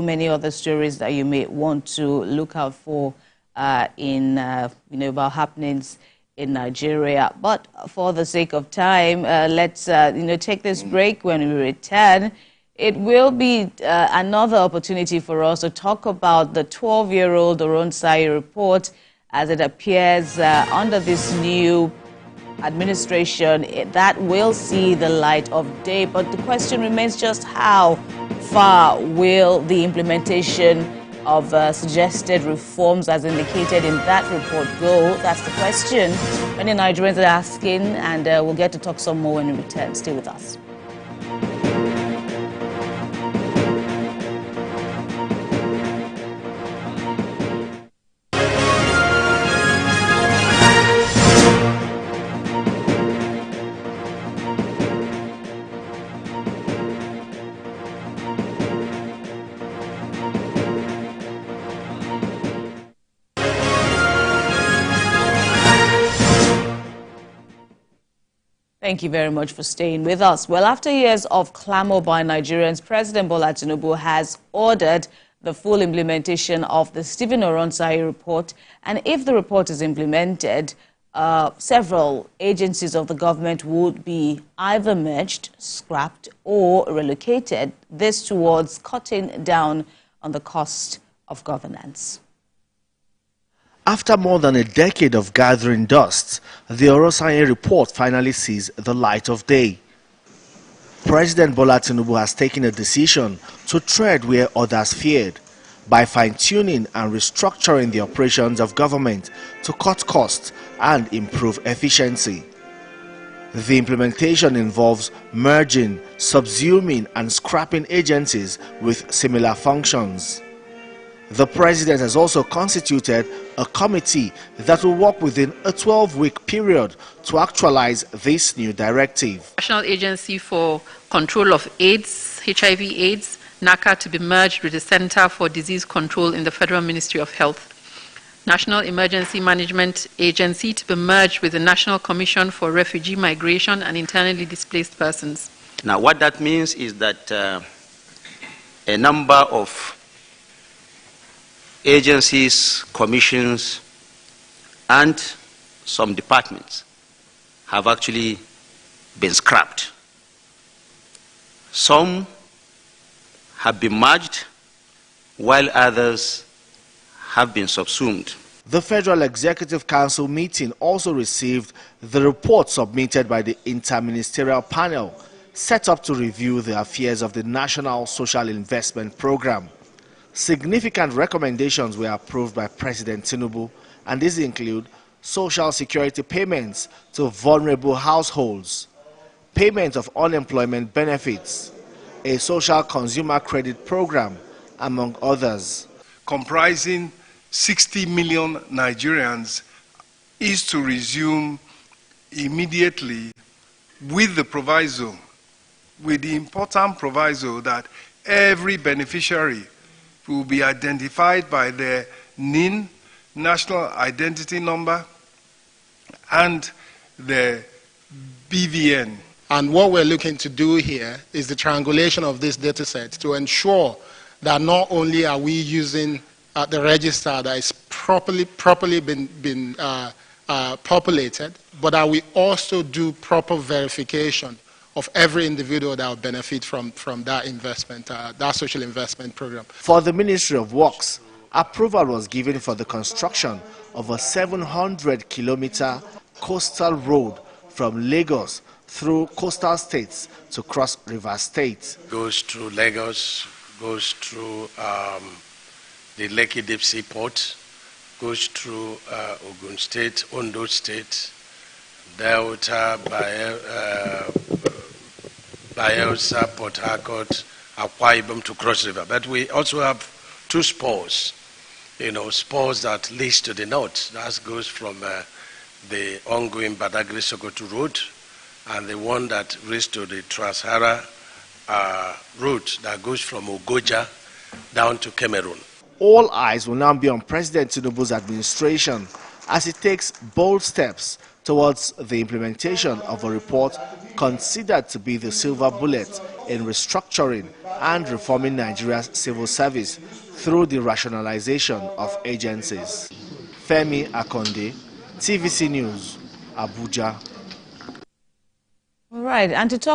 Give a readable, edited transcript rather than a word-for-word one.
many other stories that you may want to look out for about happenings in Nigeria. But for the sake of time, let's take this break. When we return, it will be another opportunity for us to talk about the 12-year-old Oronsaye report as it appears under this new administration that will see the light of day. But the question remains just how far will the implementation of suggested reforms as indicated in that report go? That's the question many Nigerians are asking, and we'll get to talk some more when we return. Stay with us. Thank you very much for staying with us. Well, after years of clamor by Nigerians, President Bola Tinubu has ordered the full implementation of the Stephen Oronsaye report. And if the report is implemented, several agencies of the government would be either merged, scrapped, or relocated. This towards cutting down on the cost of governance. After more than a decade of gathering dust, the Oronsaye report finally sees the light of day. President Bola Tinubu has taken a decision to tread where others feared by fine-tuning and restructuring the operations of government to cut costs and improve efficiency. The implementation involves merging, subsuming and scrapping agencies with similar functions. The president has also constituted a committee that will work within a 12-week period to actualize this new directive. National Agency for Control of AIDS, HIV/AIDS, NACA, to be merged with the Center for Disease Control in the Federal Ministry of Health. National Emergency Management Agency to be merged with the National Commission for Refugee Migration and Internally Displaced Persons. Now, what that means is that a number of agencies, commissions, and some departments have actually been scrapped. Some have been merged, while others have been subsumed. The Federal Executive Council meeting also received the report submitted by the Interministerial Panel set up to review the affairs of the National Social Investment Program. Significant recommendations were approved by President Tinubu, and these include social security payments to vulnerable households, payment of unemployment benefits, a social consumer credit program, among others. Comprising 60 million Nigerians is to resume immediately with the proviso, with the important proviso that every beneficiary will be identified by their NIN, National Identity Number, and their BVN. And what we're looking to do here is the triangulation of this data set to ensure that not only are we using the register that is properly been populated, but that we also do proper verification of every individual that will benefit from that investment, that social investment program. For the Ministry of Works, approval was given for the construction of a 700-kilometer coastal road from Lagos through coastal states to Cross River State. Goes through Lagos, goes through the Lekki Deep Sea Port, goes through Ogun State, Ondo State, Delta, Bayelsa, Port Harcourt, Akwa Ibom to Cross River. But we also have two spurs, spurs that leads to the north. That goes from the ongoing Badagry-Sokoto route, and the one that leads to the Trans-Sahara route that goes from Ogoja down to Cameroon. All eyes will now be on President Tinubu's administration as he takes bold steps towards the implementation of a report considered to be the silver bullet in restructuring and reforming Nigeria's civil service through the rationalization of agencies. Femi Akonde, TVC News, Abuja. All right, and to talk